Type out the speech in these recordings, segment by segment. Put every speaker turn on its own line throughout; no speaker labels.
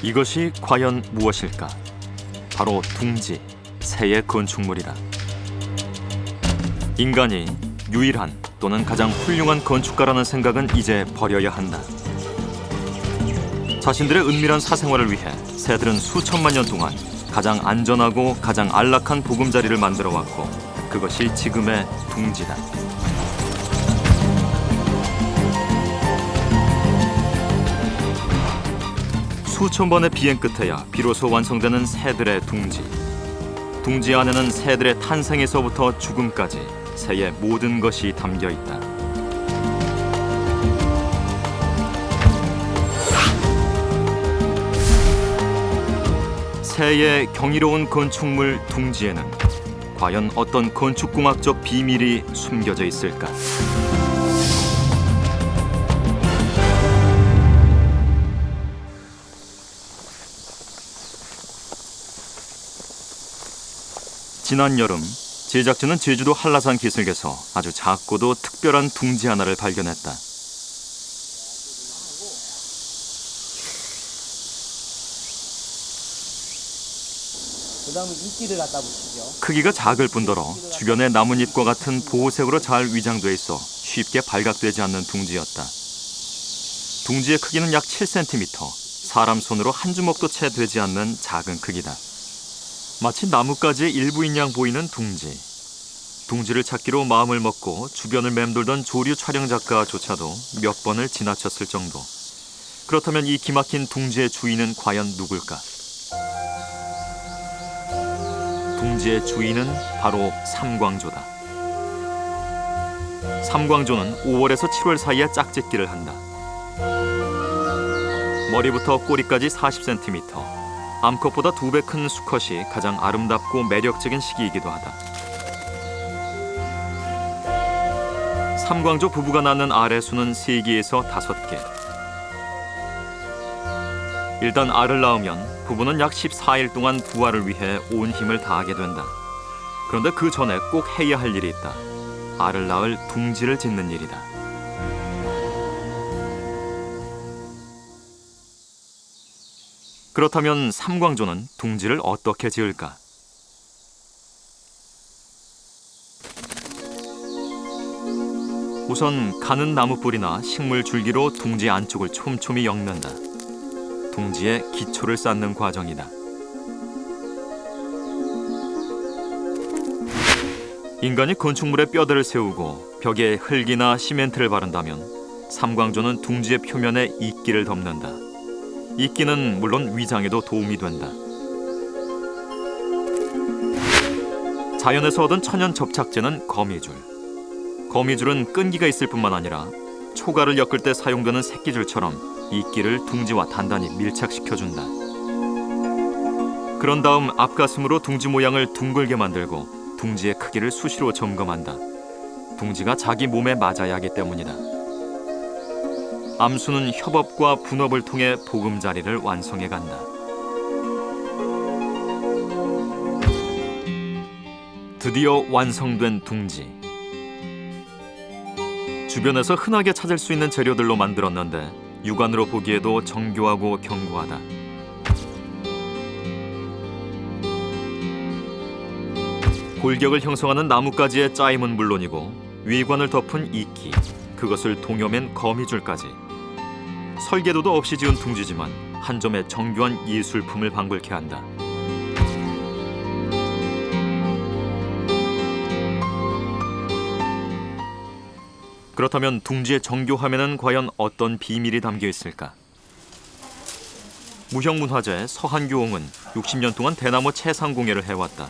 이것이 과연 무엇일까? 바로 둥지, 새의 건축물이다. 인간이 유일한 또는 가장 훌륭한 건축가라는 생각은 이제 버려야 한다. 자신들의 은밀한 사생활을 위해 새들은 수천만 년 동안 가장 안전하고 가장 안락한 보금자리를 만들어 왔고, 그것이 지금의 둥지다. 수천 번의 비행 끝에야 비로소 완성되는 새들의 둥지. 둥지 안에는 새들의 탄생에서부터 죽음까지 새의 모든 것이 담겨 있다. 새의 경이로운 건축물 둥지에는 과연 어떤 건축공학적 비밀이 숨겨져 있을까? 지난 여름, 제작진은 제주도 한라산 기슭에서 아주 작고도 특별한 둥지 하나를 발견했다.
그다음에 이끼를 갖다 붙이죠.
크기가 작을 뿐더러 주변에 나뭇잎과 같은 보호색으로 잘 위장돼 있어 쉽게 발각되지 않는 둥지였다. 둥지의 크기는 약 7cm, 사람 손으로 한 주먹도 채 되지 않는 작은 크기다. 마치 나뭇가지의 일부인 양 보이는 둥지. 둥지를 찾기로 마음을 먹고 주변을 맴돌던 조류 촬영 작가조차도 몇 번을 지나쳤을 정도. 그렇다면 이 기막힌 둥지의 주인은 과연 누굴까? 둥지의 주인은 바로 삼광조다. 삼광조는 5월에서 7월 사이에 짝짓기를 한다. 머리부터 꼬리까지 40cm, 암컷보다 2배 큰 수컷이 가장 아름답고 매력적인 시기이기도 하다. 삼광조 부부가 낳는 알의 수는 3개에서 5개. 일단 알을 낳으면 부부는 약 14일 동안 부화를 위해 온 힘을 다하게 된다. 그런데 그 전에 꼭 해야 할 일이 있다. 알을 낳을 둥지를 짓는 일이다. 그렇다면 삼광조는 둥지를 어떻게 지을까? 우선 가는 나무 뿌리나 식물 줄기로 둥지 안쪽을 촘촘히 엮는다. 둥지의 기초를 쌓는 과정이다. 인간이 건축물에 뼈대를 세우고 벽에 흙이나 시멘트를 바른다면 삼광조는 둥지의 표면에 이끼를 덮는다. 이끼는 물론 위장에도 도움이 된다. 자연에서 얻은 천연 접착제는 거미줄. 거미줄은 끈기가 있을 뿐만 아니라 초가를 엮을 때 사용되는 새끼줄처럼 이끼를 둥지와 단단히 밀착시켜준다. 그런 다음 앞가슴으로 둥지 모양을 둥글게 만들고 둥지의 크기를 수시로 점검한다. 둥지가 자기 몸에 맞아야 하기 때문이다. 암수는 협업과 분업을 통해 보금자리를 완성해 간다. 드디어 완성된 둥지. 주변에서 흔하게 찾을 수 있는 재료들로 만들었는데 육안으로 보기에도 정교하고 견고하다. 골격을 형성하는 나뭇가지의 짜임은 물론이고 위관을 덮은 이끼, 그것을 동여맨 거미줄까지. 설계도도 없이 지은 둥지지만 한 점의 정교한 예술품을 방불케 한다. 그렇다면 둥지의 정교함에는 과연 어떤 비밀이 담겨 있을까? 무형문화재 서한교옹은 60년 동안 대나무 채상 공예를 해왔다.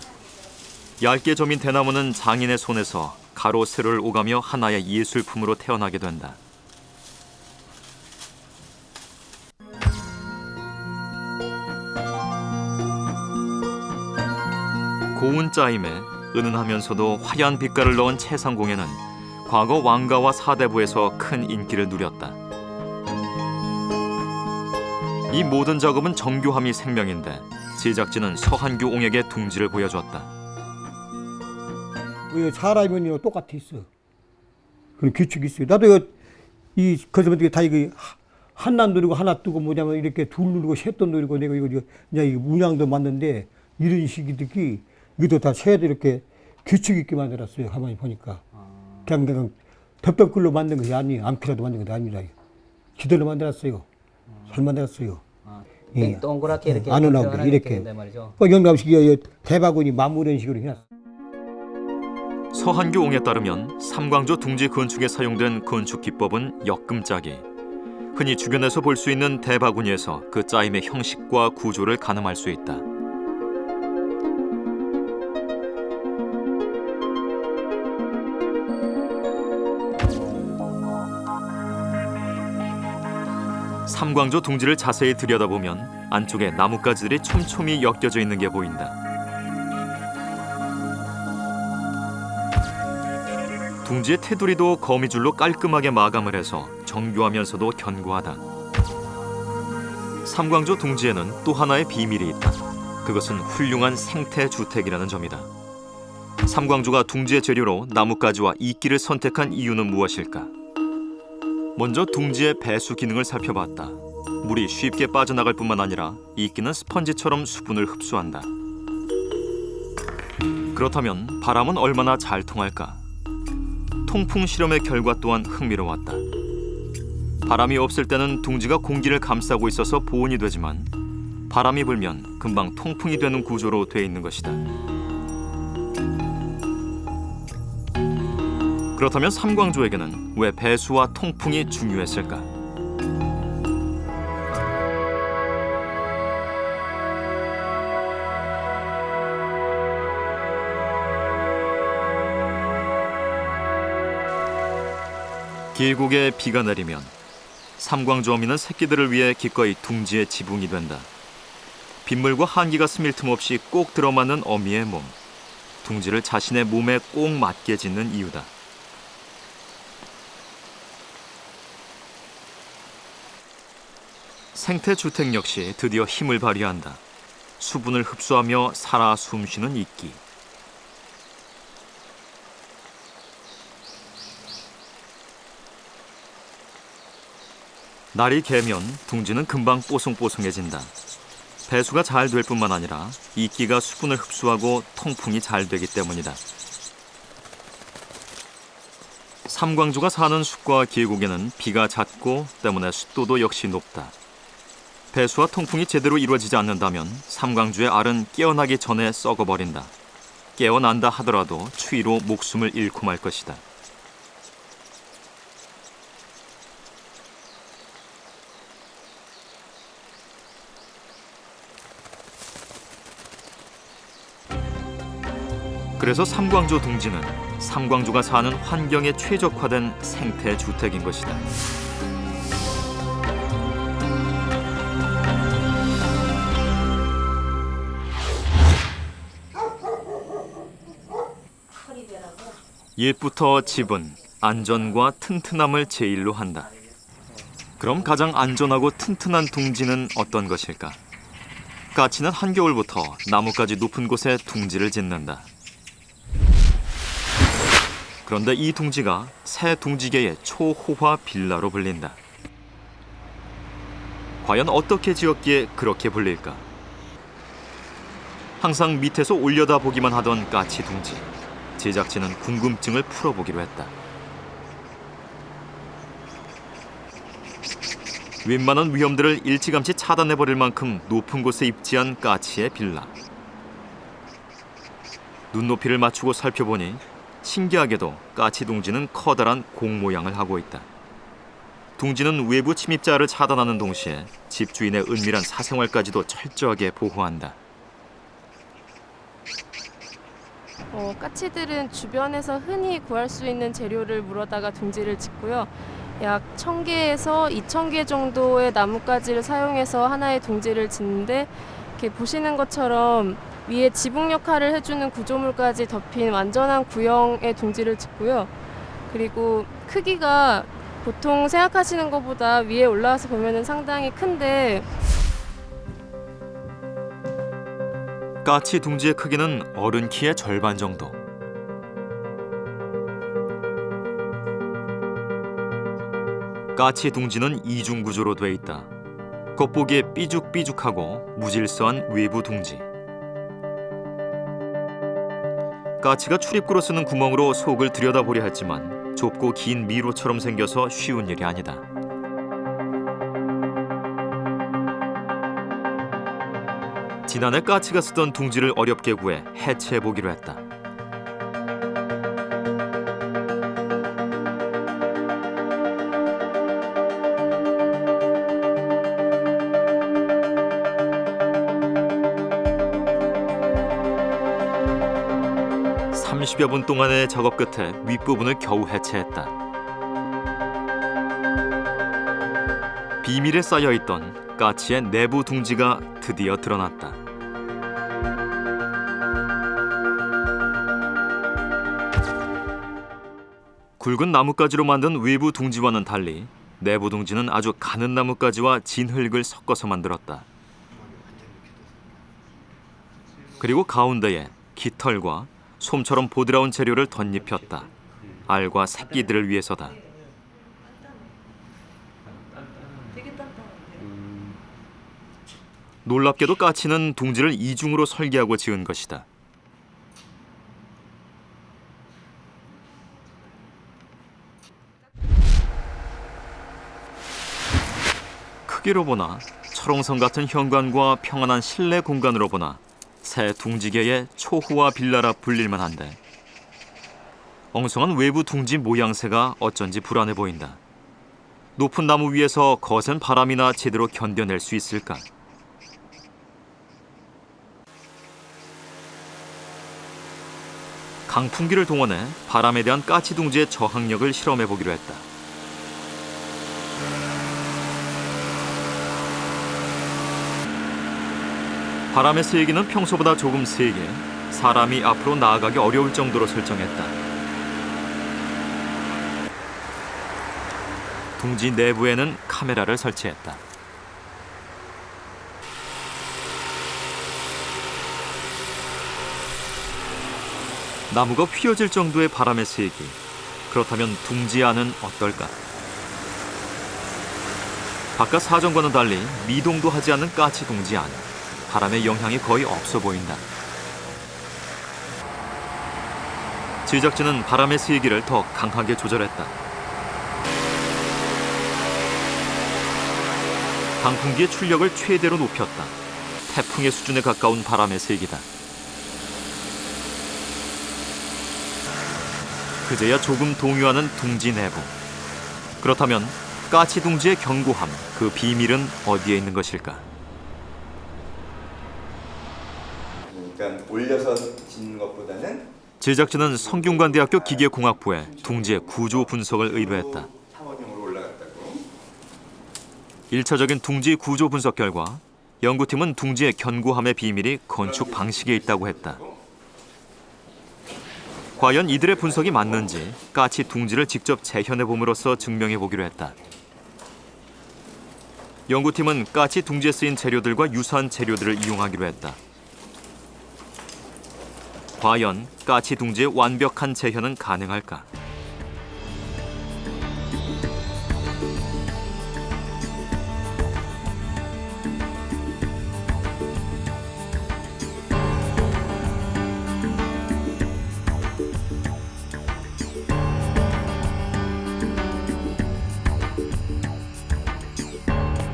얇게 점인 대나무는 장인의 손에서 가로 세로를 오가며 하나의 예술품으로 태어나게 된다. 고운 짜임에 은은하면서도 화려한 빛깔을 넣은 채상공예는 과거 왕가와 사대부에서 큰 인기를 누렸다. 이 모든 작업은 정교함이 생명인데 제작진은 서한규 옹에게 둥지를 보여줬다.
사람이 똑같아 있어. 그런 규칙이 있어요. 나도 이 거기서 다 이거 하나 누르고 하나 뜨고 뭐냐면 이렇게 둘 누르고 셋도 누르고 내가 이거 이제 이 문양도 만드는데 이런 식이득이 이것도 다 새도 이렇게 규칙 있게 만들었어요. 가만히 보니까 그냥 덥덕글로 만든 것이 아니에요. 암피라도 만든 것이 아니라 기도로 만들었어요. 잘 만들었어요. 예.
동그랗게 이렇게
안 나오게 이렇게.
된단 말이죠.
영감식 대바구니 마무리 이런 식으로 해놨어요.
서한교옹에 따르면 삼광조 둥지 건축에 사용된 건축 기법은 역금짜기. 흔히 주변에서 볼 수 있는 대바구니에서 그 짜임의 형식과 구조를 가늠할 수 있다. 삼광조 둥지를 자세히 들여다보면 안쪽에 나뭇가지들이 촘촘히 엮여져 있는 게 보인다. 둥지의 테두리도 거미줄로 깔끔하게 마감을 해서 정교하면서도 견고하다. 삼광조 둥지에는 또 하나의 비밀이 있다. 그것은 훌륭한 생태주택이라는 점이다. 삼광조가 둥지의 재료로 나뭇가지와 이끼를 선택한 이유는 무엇일까? 먼저 둥지의 배수 기능을 살펴봤다. 물이 쉽게 빠져나갈 뿐만 아니라 이끼는 스펀지처럼 수분을 흡수한다. 그렇다면 바람은 얼마나 잘 통할까? 통풍 실험의 결과 또한 흥미로웠다. 바람이 없을 때는 둥지가 공기를 감싸고 있어서 보온이 되지만 바람이 불면 금방 통풍이 되는 구조로 돼 있는 것이다. 그렇다면 삼광조에게는 왜 배수와 통풍이 중요했을까? 계곡에 비가 내리면 삼광조 어미는 새끼들을 위해 기꺼이 둥지에 지붕이 된다. 빗물과 한기가 스밀 틈 없이 꼭 들어맞는 어미의 몸. 둥지를 자신의 몸에 꼭 맞게 짓는 이유다. 생태주택 역시 드디어 힘을 발휘한다. 수분을 흡수하며 살아 숨쉬는 이끼. 날이 개면 둥지는 금방 뽀송뽀송해진다. 배수가 잘 될 뿐만 아니라 이끼가 수분을 흡수하고 통풍이 잘 되기 때문이다. 삼광조가 사는 숲과 계곡에는 비가 잦고 때문에 습도도 역시 높다. 배수와 통풍이 제대로 이루어지지 않는다면 삼광조의 알은 깨어나기 전에 썩어버린다. 깨어난다 하더라도 추위로 목숨을 잃고 말 것이다. 그래서 삼광조 둥지는 삼광조가 사는 환경에 최적화된 생태주택인 것이다. 옛부터 집은 안전과 튼튼함을 제일로 한다. 그럼 가장 안전하고 튼튼한 둥지는 어떤 것일까? 까치는 한겨울부터 나뭇가지 높은 곳에 둥지를 짓는다. 그런데 이 둥지가 새 둥지계의 초호화 빌라로 불린다. 과연 어떻게 지었기에 그렇게 불릴까? 항상 밑에서 올려다보기만 하던 까치 둥지. 제작진은 궁금증을 풀어보기로 했다. 웬만한 위험들을 일찌감치 차단해버릴 만큼 높은 곳에 입지한 까치의 빌라. 눈높이를 맞추고 살펴보니 신기하게도 까치 둥지는 커다란 공 모양을 하고 있다. 둥지는 외부 침입자를 차단하는 동시에 집주인의 은밀한 사생활까지도 철저하게 보호한다.
까치들은 주변에서 흔히 구할 수 있는 재료를 물어다가 둥지를 짓고요. 약 1000개에서 2000개 정도의 나뭇가지를 사용해서 하나의 둥지를 짓는데 이렇게 보시는 것처럼 위에 지붕 역할을 해주는 구조물까지 덮인 완전한 구형의 둥지를 짓고요. 그리고 크기가 보통 생각하시는 것보다 위에 올라와서 보면 상당히 큰데
까치 둥지의 크기는 어른 키의 절반 정도. 까치 둥지는 이중 구조로 돼 있다. 겉보기에 삐죽삐죽하고 무질서한 외부 둥지. 까치가 출입구로 쓰는 구멍으로 속을 들여다보려 했지만 좁고 긴 미로처럼 생겨서 쉬운 일이 아니다. 지난해 까치가 쓰던 둥지를 어렵게 구해 해체해보기로 했다. (30여 분) 동안의 작업 끝에 윗부분을 겨우 해체했다. 비밀에 쌓여있던 까치의 내부 둥지가 드디어 드러났다. 굵은 나뭇가지로 만든 외부 둥지와는 달리 내부 둥지는 아주 가는 나뭇가지와 진흙을 섞어서 만들었다. 그리고 가운데에 깃털과 솜처럼 보드라운 재료를 덧입혔다. 알과 새끼들을 위해서다. 놀랍게도 까치는 둥지를 이중으로 설계하고 지은 것이다. 크기로 보나 철옹성 같은 현관과 평안한 실내 공간으로 보나 새 둥지계의 초호화 빌라라 불릴만 한데 엉성한 외부 둥지 모양새가 어쩐지 불안해 보인다. 높은 나무 위에서 거센 바람이나 제대로 견뎌낼 수 있을까? 강풍기를 동원해 바람에 대한 까치 둥지의 저항력을 실험해 보기로 했다. 바람의 세기는 평소보다 조금 세게 사람이 앞으로 나아가기 어려울 정도로 설정했다. 둥지 내부에는 카메라를 설치했다. 나무가 휘어질 정도의 바람의 세기. 그렇다면 둥지 안은 어떨까? 바깥 사정과는 달리 미동도 하지 않는 까치 둥지 안. 바람의 영향이 거의 없어 보인다. 제작진은 바람의 세기를 더 강하게 조절했다. 강풍기의 출력을 최대로 높였다. 태풍의 수준에 가까운 바람의 세기다. 그제야 조금 동요하는 둥지 내부. 그렇다면 까치 둥지의 견고함, 그 비밀은 어디에 있는 것일까?
그러니까 올려서 짓는 것보다는
제작진은 성균관대학교 기계공학부에 둥지의 구조 분석을 의뢰했다.
타원형으로 올라갔다고.
1차적인 둥지 구조 분석 결과 연구팀은 둥지의 견고함의 비밀이 건축 방식에 있다고 했다. 과연 이들의 분석이 맞는지 까치 둥지를 직접 재현해 봄으로써 증명해 보기로 했다. 연구팀은 까치 둥지에 쓰인 재료들과 유사한 재료들을 이용하기로 했다. 과연 까치 둥지의 완벽한 재현은 가능할까?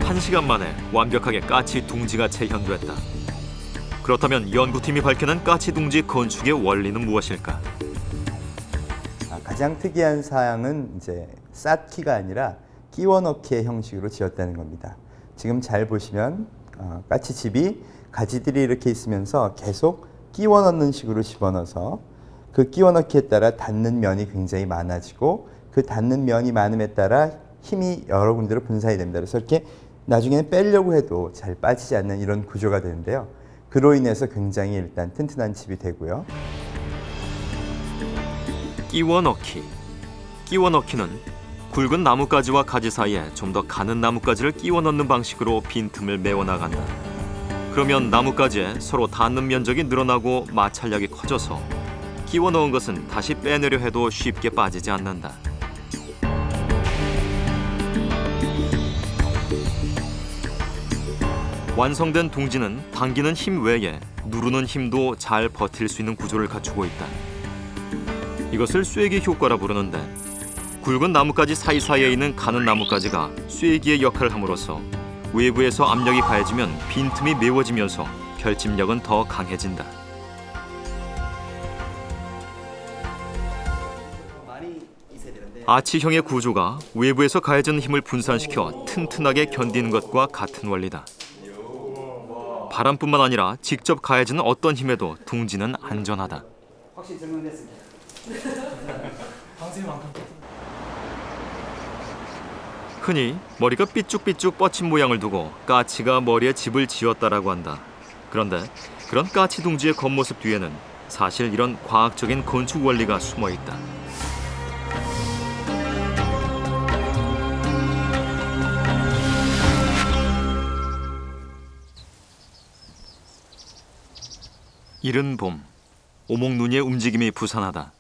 한 시간 만에 완벽하게 까치 둥지가 재현됐다. 그렇다면 연구팀이 밝혀낸 까치 둥지 건축의 원리는 무엇일까?
가장 특이한 사항은 이제 쌓기가 아니라 끼워 넣기의 형식으로 지었다는 겁니다. 지금 잘 보시면 까치집이 가지들이 이렇게 있으면서 계속 끼워 넣는 식으로 집어넣어서 그 끼워 넣기에 따라 닿는 면이 굉장히 많아지고 그 닿는 면이 많음에 따라 힘이 여러 군데로 분산이 됩니다. 그래서 이렇게 나중에는 빼려고 해도 잘 빠지지 않는 이런 구조가 되는데요. 그로 인해서 굉장히 일단 튼튼한 집이 되고요.
끼워 넣기. 끼워 넣기는 굵은 나뭇가지와 가지 사이에 좀 더 가는 나뭇가지를 끼워 넣는 방식으로 빈틈을 메워 나간다. 그러면 나뭇가지에 서로 닿는 면적이 늘어나고 마찰력이 커져서 끼워 넣은 것은 다시 빼내려 해도 쉽게 빠지지 않는다. 완성된 둥지는 당기는 힘 외에 누르는 힘도 잘 버틸 수 있는 구조를 갖추고 있다. 이것을 쐐기 효과라 부르는데 굵은 나뭇가지 사이사이에 있는 가는 나뭇가지가 쐐기의 역할을 함으로써 외부에서 압력이 가해지면 빈틈이 메워지면서 결집력은 더 강해진다. 아치형의 구조가 외부에서 가해진 힘을 분산시켜 튼튼하게 견디는 것과 같은 원리다. 바람뿐만 아니라 직접 가해지는 어떤 힘에도 둥지는 안전하다.
확실히 증명됐습니다.
흔히 머리가 삐쭉삐쭉 뻗친 모양을 두고 까치가 머리에 집을 지었다라고 한다. 그런데 그런 까치 둥지의 겉모습 뒤에는 사실 이런 과학적인 건축 원리가 숨어 있다. 이른 봄, 오목눈이의 움직임이 부산하다.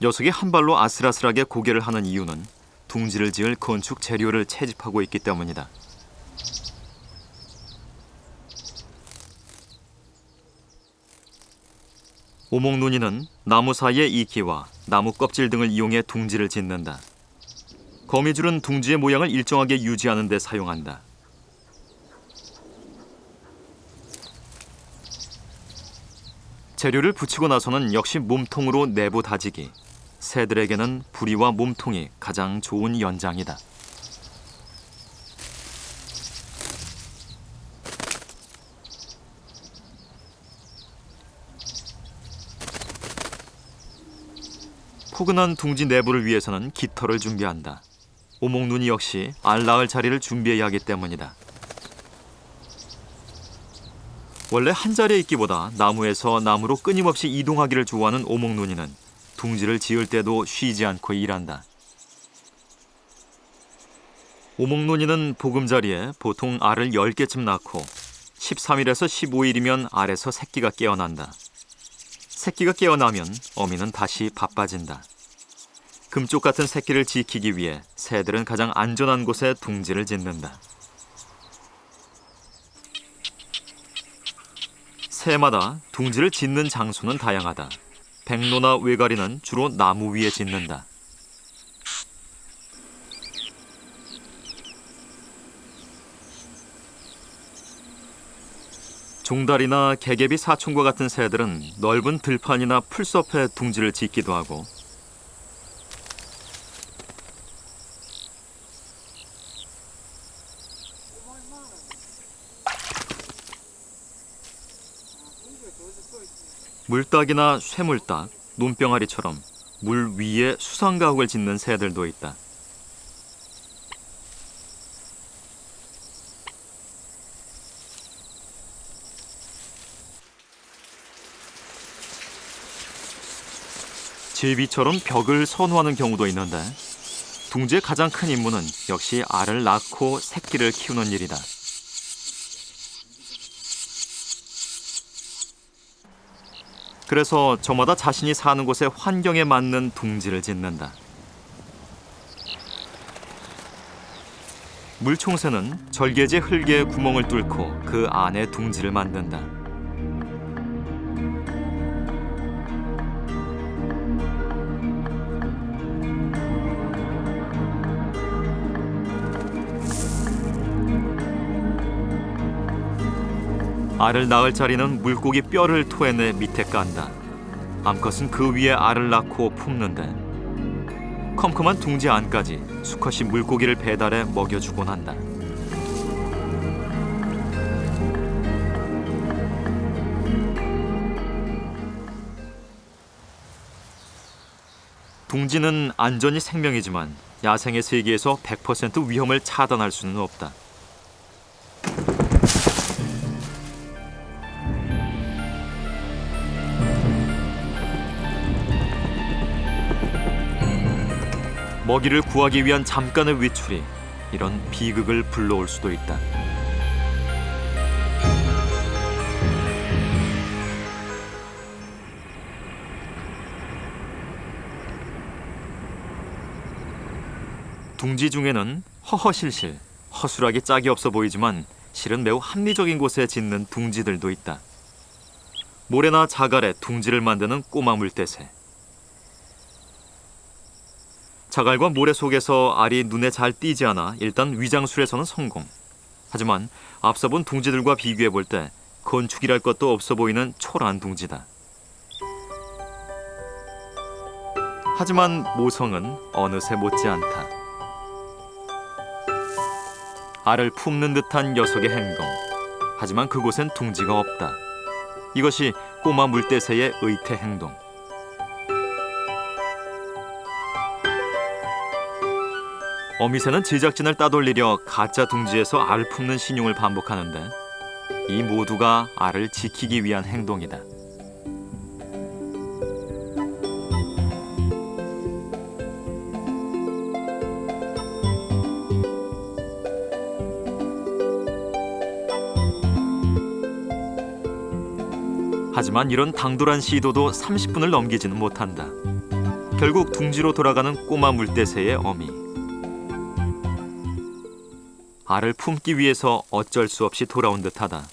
녀석이 한 발로 아슬아슬하게 고개를 하는 이유는 둥지를 지을 건축 재료를 채집하고 있기 때문이다. 오목눈이는 나무 사이의 이끼와 나무 껍질 등을 이용해 둥지를 짓는다. 거미줄은 둥지의 모양을 일정하게 유지하는 데 사용한다. 재료를 붙이고 나서는 역시 몸통으로 내부 다지기. 새들에게는 부리와 몸통이 가장 좋은 연장이다. 포근한 둥지 내부를 위해서는 깃털을 준비한다. 오목눈이 역시 알 낳을 자리를 준비해야 하기 때문이다. 원래 한 자리에 있기보다 나무에서 나무로 끊임없이 이동하기를 좋아하는 오목눈이는 둥지를 지을 때도 쉬지 않고 일한다. 오목눈이는 보금자리에 보통 알을 10개쯤 낳고 13일에서 15일이면 알에서 새끼가 깨어난다. 새끼가 깨어나면 어미는 다시 바빠진다. 금쪽 같은 새끼를 지키기 위해 새들은 가장 안전한 곳에 둥지를 짓는다. 새마다 둥지를 짓는 장소는 다양하다. 백로나 외가리는 주로 나무 위에 짓는다. 종다리나 개개비 사촌과 같은 새들은 넓은 들판이나 풀숲에 둥지를 짓기도 하고 물닭이나 쇠물닭, 논병아리처럼 물 위에 수상가옥을 짓는 새들도 있다. 제비처럼 벽을 선호하는 경우도 있는데 둥지의 가장 큰 임무는 역시 알을 낳고 새끼를 키우는 일이다. 그래서 저마다 자신이 사는 곳의 환경에 맞는 둥지를 짓는다. 물총새는 절개제 흙에 구멍을 뚫고 그 안에 둥지를 만든다. 알을 낳을 자리는 물고기 뼈를 토해내 밑에 깐다. 암컷은 그 위에 알을 낳고 품는데 컴컴한 둥지 안까지 수컷이 물고기를 배달해 먹여주곤 한다. 둥지는 안전이 생명이지만 야생의 세계에서 100% 위험을 차단할 수는 없다. 먹이를 구하기 위한 잠깐의 외출이 이런 비극을 불러올 수도 있다. 둥지 중에는 허허실실, 허술하게 짝이 없어 보이지만 실은 매우 합리적인 곳에 짓는 둥지들도 있다. 모래나 자갈에 둥지를 만드는 꼬마 물대새. 자갈과 모래 속에서 알이 눈에 잘 띄지 않아 일단 위장술에서는 성공. 하지만 앞서 본 둥지들과 비교해 볼 때 건축이랄 것도 없어 보이는 초라한 둥지다. 하지만 모성은 어느새 못지않다. 알을 품는 듯한 녀석의 행동. 하지만 그곳엔 둥지가 없다. 이것이 꼬마 물대새의 의태 행동. 어미새는 제작진을 따돌리려 가짜 둥지에서 알을 품는 신용을 반복하는데 이 모두가 알을 지키기 위한 행동이다. 하지만 이런 당돌한 시도도 30분을 넘기지는 못한다. 결국 둥지로 돌아가는 꼬마 물대새의 어미. 알을 품기 위해서 어쩔 수 없이 돌아온 듯하다.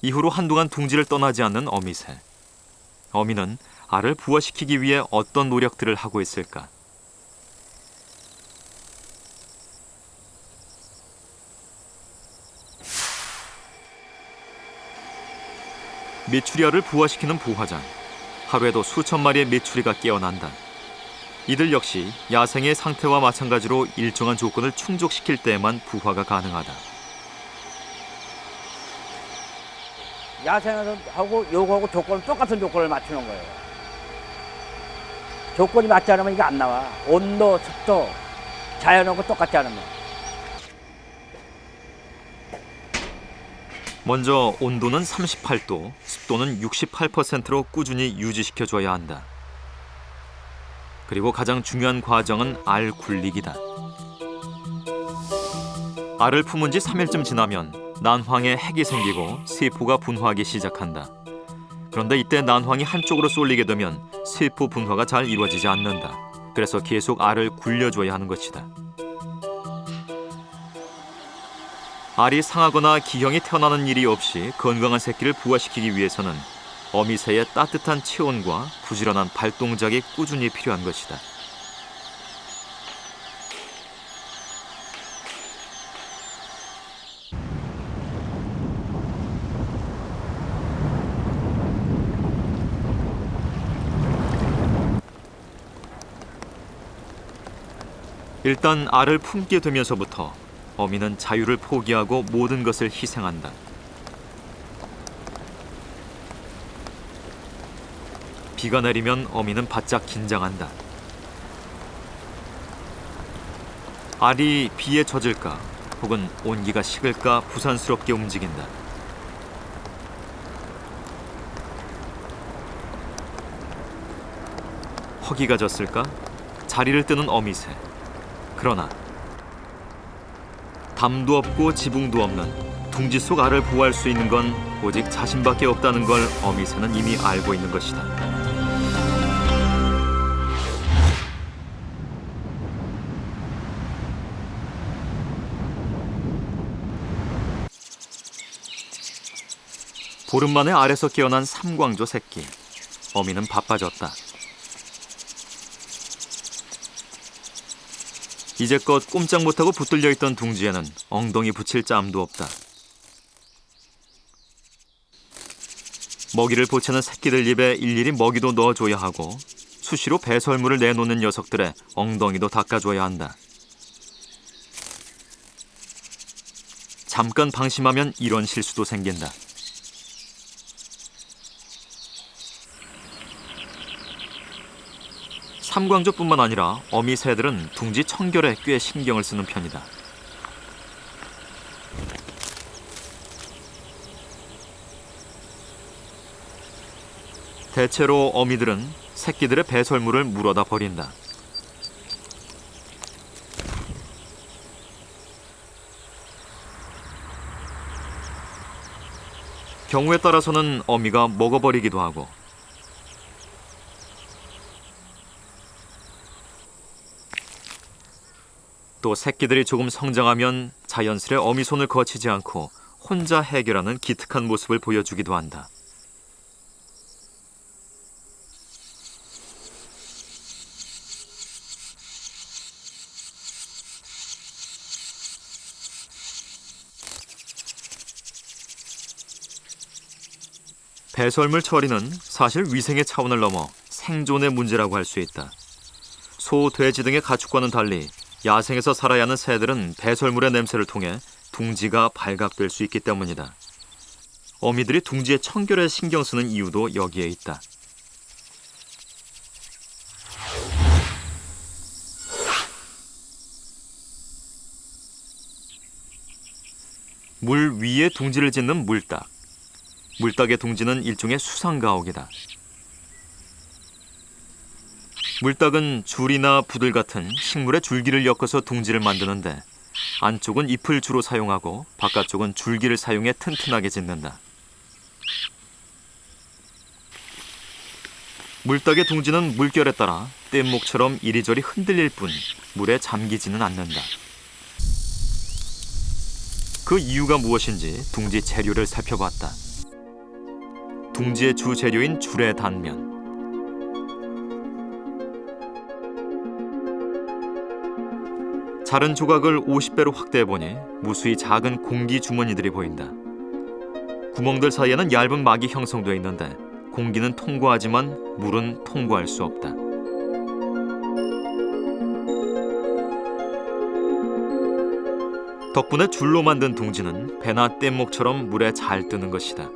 이후로 한동안 둥지를 떠나지 않는 어미새. 어미는 알을 부화시키기 위해 어떤 노력들을 하고 있을까? 메추리알을 부화시키는 부화장. 하루에도 수천 마리의 메추리가 깨어난다. 이들 역시 야생의 상태와 마찬가지로 일정한 조건을 충족시킬 때에만 부화가 가능하다.
야생하고 요거하고 조건은 똑같은 조건을 맞추는 거예요. 조건이 맞지 않으면 이게 안 나와. 온도, 습도, 자연하고 똑같지 않으면.
먼저 온도는 38도, 습도는 68%로 꾸준히 유지시켜줘야 한다. 그리고 가장 중요한 과정은 알 굴리기다. 알을 품은 지 3일쯤 지나면 난황에 핵이 생기고 세포가 분화하기 시작한다. 그런데 이때 난황이 한쪽으로 쏠리게 되면 세포 분화가 잘 이루어지지 않는다. 그래서 계속 알을 굴려줘야 하는 것이다. 알이 상하거나 기형이 태어나는 일이 없이 건강한 새끼를 부화시키기 위해서는 어미새의 따뜻한 체온과 부지런한 발동작이 꾸준히 필요한 것이다. 일단 알을 품게 되면서부터 어미는 자유를 포기하고 모든 것을 희생한다. 비가 내리면 어미는 바짝 긴장한다. 알이 비에 젖을까 혹은 온기가 식을까 부산스럽게 움직인다. 허기가 졌을까? 자리를 뜨는 어미새. 그러나 담도 없고 지붕도 없는 둥지 속 알을 보호할 수 있는 건 오직 자신밖에 없다는 걸 어미새는 이미 알고 있는 것이다. 보름 만에 알에서 깨어난 삼광조 새끼. 어미는 바빠졌다. 이제껏 꼼짝 못하고 붙들려 있던 둥지에는 엉덩이 붙일 짬도 없다. 먹이를 보채는 새끼들 입에 일일이 먹이도 넣어줘야 하고 수시로 배설물을 내놓는 녀석들의 엉덩이도 닦아줘야 한다. 잠깐 방심하면 이런 실수도 생긴다. 삼광조뿐만 아니라 어미새들은 둥지 청결에 꽤 신경을 쓰는 편이다. 대체로 어미들은 새끼들의 배설물을 물어다 버린다. 경우에 따라서는 어미가 먹어버리기도 하고 또 새끼들이 조금 성장하면 자연스레 어미 손을 거치지 않고 혼자 해결하는 기특한 모습을 보여주기도 한다. 배설물 처리는 사실 위생의 차원을 넘어 생존의 문제라고 할 수 있다. 소, 돼지 등의 가축과는 달리 야생에서 살아야 하는 새들은 배설물의 냄새를 통해 둥지가 발각될 수 있기 때문이다. 어미들이 둥지의 청결에 신경 쓰는 이유도 여기에 있다. 물 위에 둥지를 짓는 물닭. 물닭의 둥지는 일종의 수상가옥이다. 물닭은 줄이나 부들 같은 식물의 줄기를 엮어서 둥지를 만드는데 안쪽은 잎을 주로 사용하고 바깥쪽은 줄기를 사용해 튼튼하게 짓는다. 물닭의 둥지는 물결에 따라 뗏목처럼 이리저리 흔들릴 뿐 물에 잠기지는 않는다. 그 이유가 무엇인지 둥지 재료를 살펴봤다. 둥지의 주 재료인 줄의 단면. 자른 조각을 50배로 확대해보니 무수히 작은 공기 주머니들이 보인다. 구멍들 사이에는 얇은 막이 형성되어 있는데 공기는 통과하지만 물은 통과할 수 없다. 덕분에 줄로 만든 둥지는 배나 뗏목처럼 물에 잘 뜨는 것이다.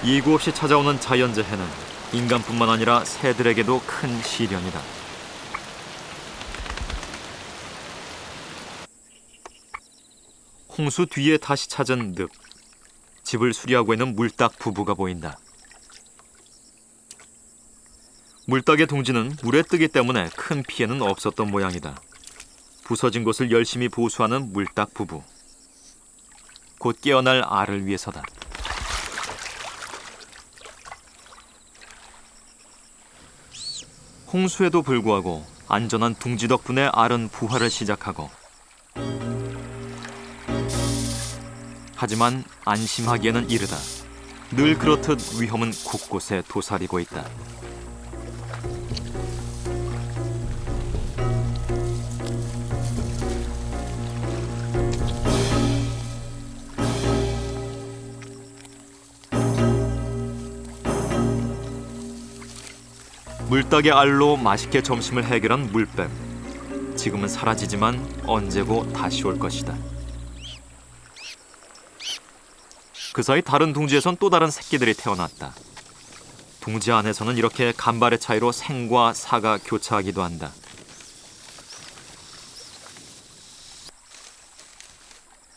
이구 없이 찾아오는 자연재해는 인간뿐만 아니라 새들에게도 큰 시련이다. 홍수 뒤에 다시 찾은 늪. 집을 수리하고 있는 물닭 부부가 보인다. 물닭의 둥지는 물에 뜨기 때문에 큰 피해는 없었던 모양이다. 부서진 곳을 열심히 보수하는 물닭 부부. 곧 깨어날 알을 위해서다. 홍수에도 불구하고 안전한 둥지 덕분에 알은 부화를 시작하고, 하지만 안심하기에는 이르다. 늘 그렇듯 위험은 곳곳에 도사리고 있다. 물닭의 알로 맛있게 점심을 해결한 물뱀. 지금은 사라지지만 언제고 다시 올 것이다. 그 사이 다른 둥지에선 또 다른 새끼들이 태어났다. 둥지 안에서는 이렇게 간발의 차이로 생과 사가 교차하기도 한다.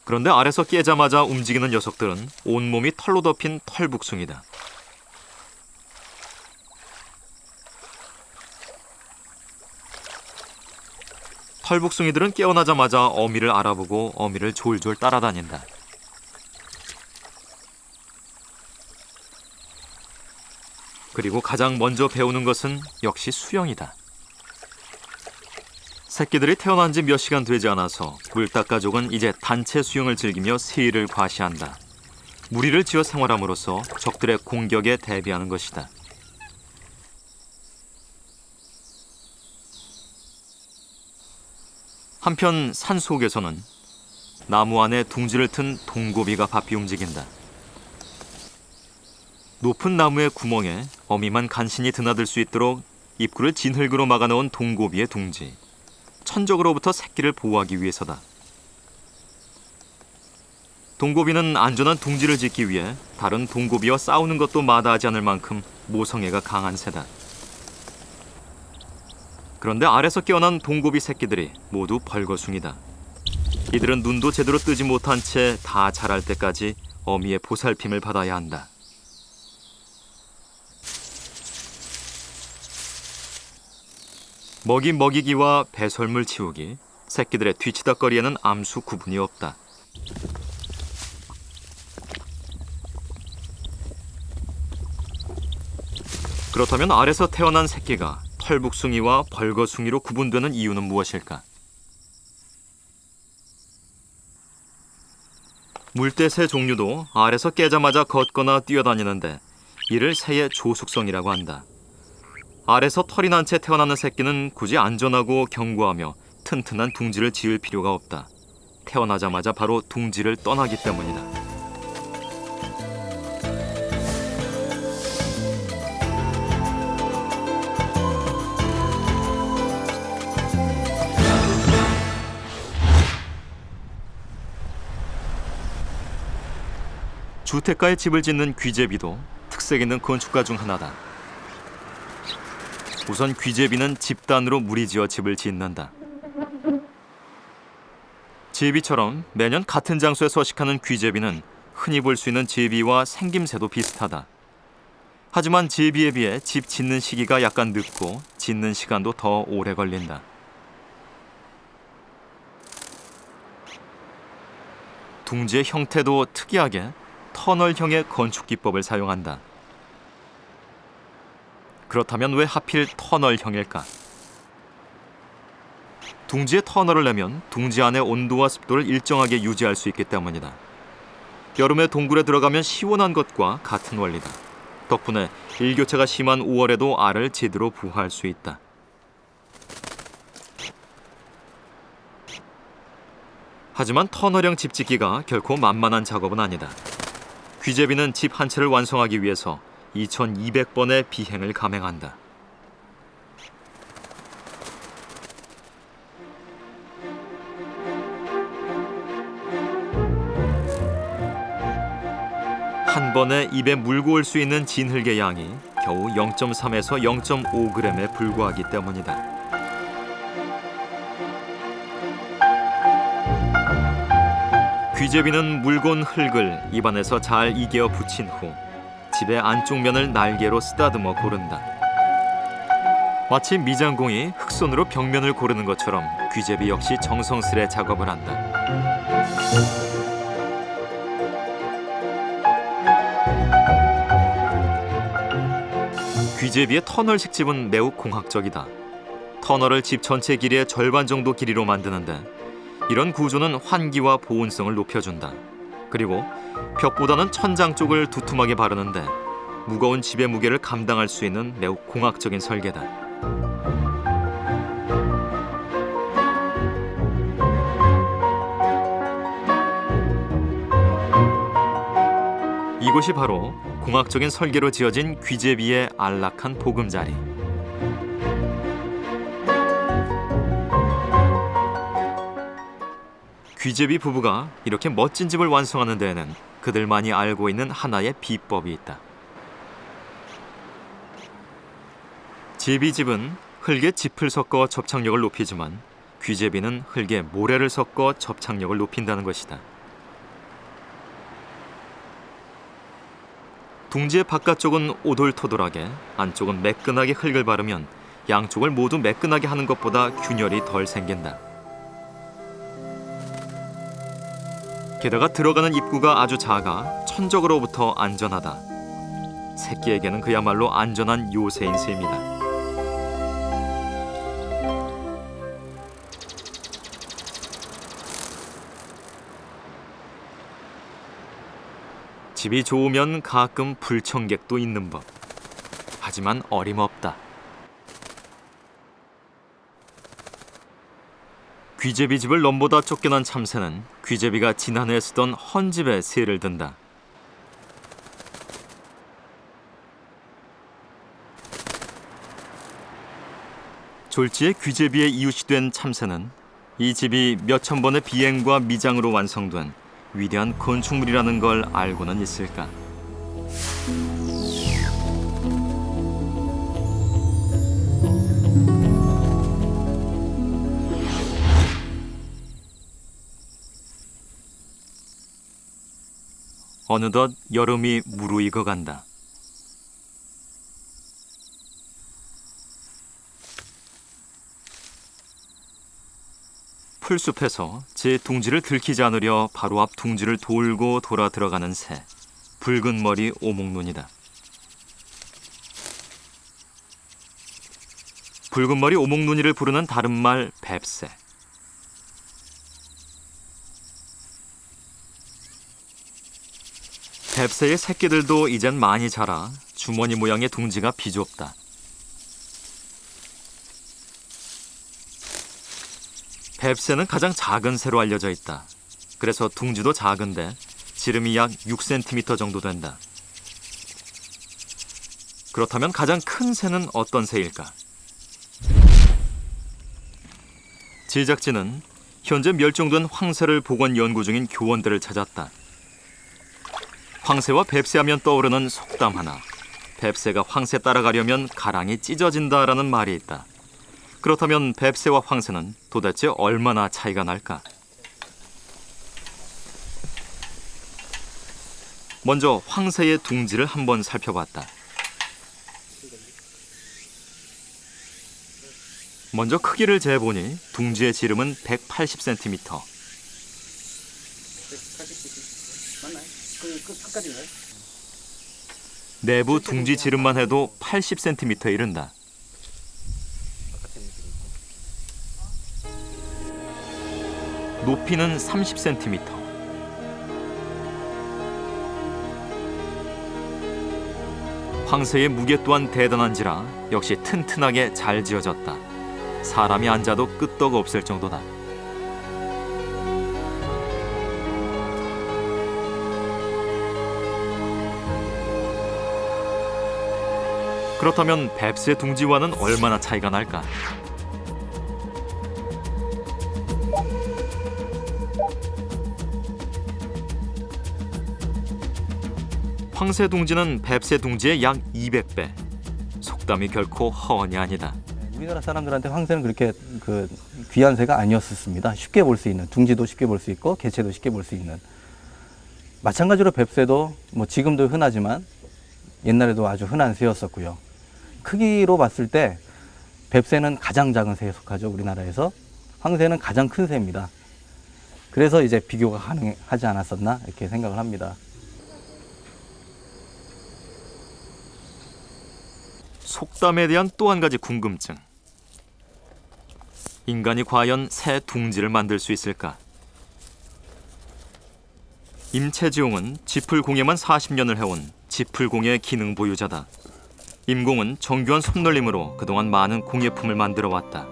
그런데 알에서 깨자마자 움직이는 녀석들은 온몸이 털로 덮인 털북숭이다. 털북숭이들은 깨어나자마자 어미를 알아보고 어미를 졸졸 따라다닌다. 그리고 가장 먼저 배우는 것은 역시 수영이다. 새끼들이 태어난 지 몇 시간 되지 않아서 물닭 가족은 이제 단체 수영을 즐기며 세일을 과시한다. 무리를 지어 생활함으로써 적들의 공격에 대비하는 것이다. 한편 산 속에서는 나무 안에 둥지를 튼 동고비가 바삐 움직인다. 높은 나무의 구멍에 어미만 간신히 드나들 수 있도록 입구를 진흙으로 막아놓은 동고비의 둥지. 천적으로부터 새끼를 보호하기 위해서다. 동고비는 안전한 둥지를 짓기 위해 다른 동고비와 싸우는 것도 마다하지 않을 만큼 모성애가 강한 새다. 그런데 알에서 깨어난 동고비 새끼들이 모두 벌거숭이다. 이들은 눈도 제대로 뜨지 못한 채 다 자랄 때까지 어미의 보살핌을 받아야 한다. 먹이 먹이기와 배설물 치우기, 새끼들의 뒤치다꺼리에는 암수 구분이 없다. 그렇다면 알에서 태어난 새끼가 털북숭이와 벌거숭이로 구분되는 이유는 무엇일까? 물대새 종류도 알에서 깨자마자 걷거나 뛰어다니는데 이를 새의 조숙성이라고 한다. 알에서 털이 난 채 태어나는 새끼는 굳이 안전하고 견고하며 튼튼한 둥지를 지을 필요가 없다. 태어나자마자 바로 둥지를 떠나기 때문이다. 주택가에 집을 짓는 귀제비도 특색 있는 건축가 중 하나다. 우선 귀제비는 집단으로 무리지어 집을 짓는다. 제비처럼 매년 같은 장소에 서식하는 귀제비는 흔히 볼 수 있는 제비와 생김새도 비슷하다. 하지만 제비에 비해 집 짓는 시기가 약간 늦고 짓는 시간도 더 오래 걸린다. 둥지의 형태도 특이하게 터널형의 건축 기법을 사용한다. 그렇다면 왜 하필 터널형일까? 둥지에 터널을 내면 둥지 안의 온도와 습도를 일정하게 유지할 수 있기 때문이다. 여름에 동굴에 들어가면 시원한 것과 같은 원리다. 덕분에 일교차가 심한 5월에도 알을 제대로 부화할 수 있다. 하지만 터널형 집 짓기가 결코 만만한 작업은 아니다. 귀제비는 집 한 채를 완성하기 위해서 2200번의 비행을 감행한다. 한 번에 입에 물고 올 수 있는 진흙의 양이 겨우 0.3에서 0.5g에 불과하기 때문이다. 귀제비는 묽은 흙을 입안에서 잘 이겨 붙인 후 집의 안쪽 면을 날개로 쓰다듬어 고른다. 마치 미장공이 흙손으로 벽면을 고르는 것처럼 귀제비 역시 정성스레 작업을 한다. 귀제비의 터널식 집은 매우 공학적이다. 터널을 집 전체 길이의 절반 정도 길이로 만드는데 이런 구조는 환기와 보온성을 높여준다. 그리고 벽보다는 천장 쪽을 두툼하게 바르는데 무거운 집의 무게를 감당할 수 있는 매우 공학적인 설계다. 이곳이 바로 공학적인 설계로 지어진 귀제비의 안락한 보금자리. 귀제비 부부가 이렇게 멋진 집을 완성하는 데에는 그들만이 알고 있는 하나의 비법이 있다. 제비집은 흙에 짚을 섞어 접착력을 높이지만 귀제비는 흙에 모래를 섞어 접착력을 높인다는 것이다. 둥지의 바깥쪽은 오돌토돌하게 안쪽은 매끈하게 흙을 바르면 양쪽을 모두 매끈하게 하는 것보다 균열이 덜 생긴다. 게다가 들어가는 입구가 아주 작아 천적으로부터 안전하다. 새끼에게는 그야말로 안전한 요새인 셈이다. 집이 좋으면 가끔 불청객도 있는 법. 하지만 어림없다. 귀제비 집을 넘보다 쫓겨난 참새는 귀제비가 지난해 쓰던 헌집에 새를 든다. 졸지에 귀제비의 이웃이 된 참새는 이 집이 몇천 번의 비행과 미장으로 완성된 위대한 건축물이라는 걸 알고는 있을까? 어느덧 여름이 무르익어 간다. 풀숲에서 제 둥지를 들키지 않으려 바로 앞 둥지를 돌고 돌아 들어가는 새. 붉은 머리 오목눈이다. 붉은머리 오목눈이를 부르는 다른 말 뱁새. 뱁새의 새끼들도 이젠 많이 자라 주머니 모양의 둥지가 비좁다. 뱁새는 가장 작은 새로 알려져 있다. 그래서 둥지도 작은데 지름이 약 6cm 정도 된다. 그렇다면 가장 큰 새는 어떤 새일까? 제작진은 현재 멸종된 황새를 복원 연구 중인 교원들을 찾았다. 황새와 뱁새 하면 떠오르는 속담 하나. 뱁새가 황새 따라가려면 가랑이 찢어진다라는 말이 있다. 그렇다면 뱁새와 황새는 도대체 얼마나 차이가 날까? 먼저 황새의 둥지를 한번 살펴봤다. 먼저 크기를 재보니 둥지의 지름은 180cm. 내부 둥지 지름만 해도 80cm에 이른다. 높이는 30cm. 황새의 무게 또한 대단한지라 역시 튼튼하게 잘 지어졌다. 사람이 앉아도 끄떡없을 정도다. 그렇다면 뱁새 둥지와는 얼마나 차이가 날까? 황새 둥지는 뱁새 둥지의 약 200배. 속담이 결코 허언이 아니다.
우리나라 사람들한테 황새는 그렇게 귀한 새가 아니었습니다. 쉽게 볼 수 있는, 둥지도 쉽게 볼 수 있고 개체도 쉽게 볼 수 있는. 마찬가지로 뱁새도 지금도 흔하지만 옛날에도 아주 흔한 새였었고요. 크기로 봤을 때 뱁새는 가장 작은 새에 속하죠. 우리나라에서. 황새는 가장 큰 새입니다. 그래서 이제 비교가 가능하지 않았었나 이렇게 생각을 합니다.
속담에 대한 또 한 가지 궁금증. 인간이 과연 새 둥지를 만들 수 있을까? 임채지용은 지풀공예만 40년을 해온 지풀공예 기능 보유자다. 임공은 정교한 손놀림으로 그동안 많은 공예품을 만들어 왔다.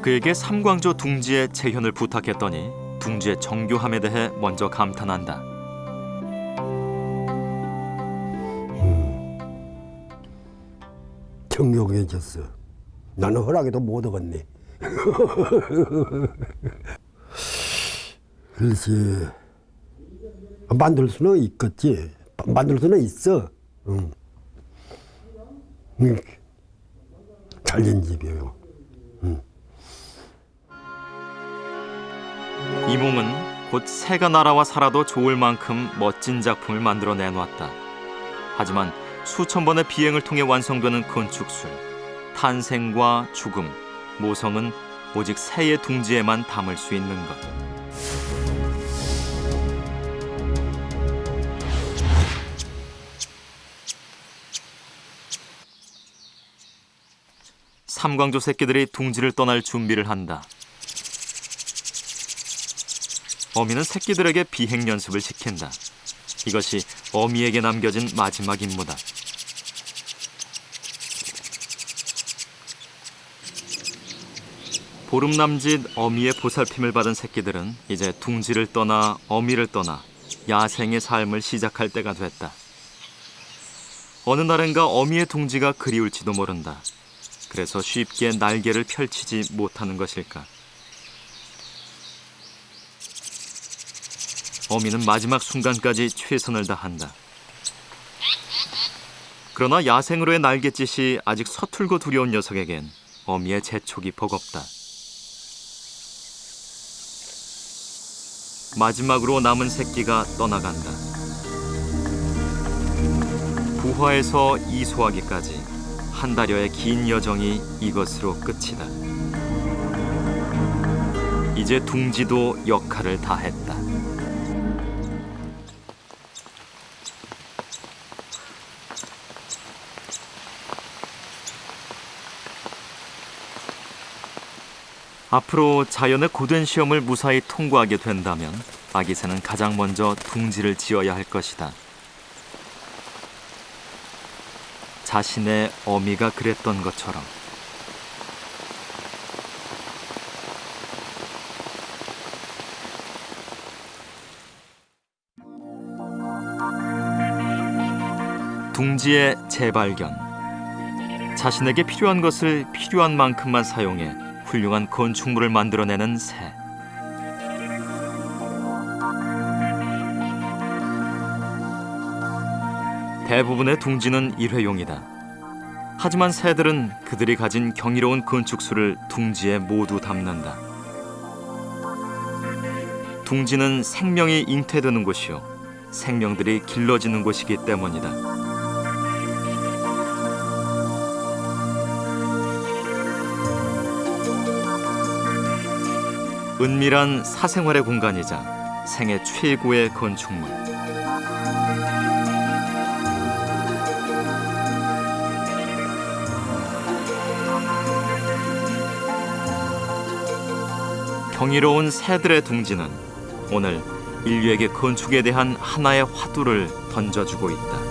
그에게 삼광조 둥지의 재현을 부탁했더니 둥지의 정교함에 대해 먼저 감탄한다.
정교해졌어. 나는 허락해도 못 얻었네. 글쎄, 만들 수는 있겠지. 만들 수는 있어. 잘된 집이에요.
이몽은 곧 새가 날아와 살아도 좋을 만큼 멋진 작품을 만들어 내놓았다. 하지만 수천 번의 비행을 통해 완성되는 건축술, 탄생과 죽음, 모성은 오직 새의 둥지에만 담을 수 있는 것. 삼광조 새끼들이 둥지를 떠날 준비를 한다. 어미는 새끼들에게 비행 연습을 시킨다. 이것이 어미에게 남겨진 마지막 임무다. 보름 남짓 어미의 보살핌을 받은 새끼들은 이제 둥지를 떠나 어미를 떠나 야생의 삶을 시작할 때가 됐다. 어느 날엔가 어미의 둥지가 그리울지도 모른다. 그래서 쉽게 날개를 펼치지 못하는 것일까? 어미는 마지막 순간까지 최선을 다한다. 그러나 야생으로의 날갯짓이 아직 서툴고 두려운 녀석에겐 어미의 재촉이 버겁다. 마지막으로 남은 새끼가 떠나간다. 부화에서 이소하기까지 한 달여의 긴 여정이 이것으로 끝이다. 이제 둥지도 역할을 다했다. 앞으로 자연의 고된 시험을 무사히 통과하게 된다면 아기새는 가장 먼저 둥지를 지어야 할 것이다. 자신의 어미가 그랬던 것처럼. 둥지의 재발견. 자신에게 필요한 것을 필요한 만큼만 사용해 훌륭한 건축물을 만들어내는 새. 대부분의 둥지는 일회용이다. 하지만 새들은 그들이 가진 경이로운 건축술을 둥지에 모두 담는다. 둥지는 생명이 잉태되는 곳이요, 생명들이 길러지는 곳이기 때문이다. 은밀한 사생활의 공간이자 생애 최고의 건축물. 경이로운 새들의 둥지는 오늘 인류에게 건축에 대한 하나의 화두를 던져주고 있다.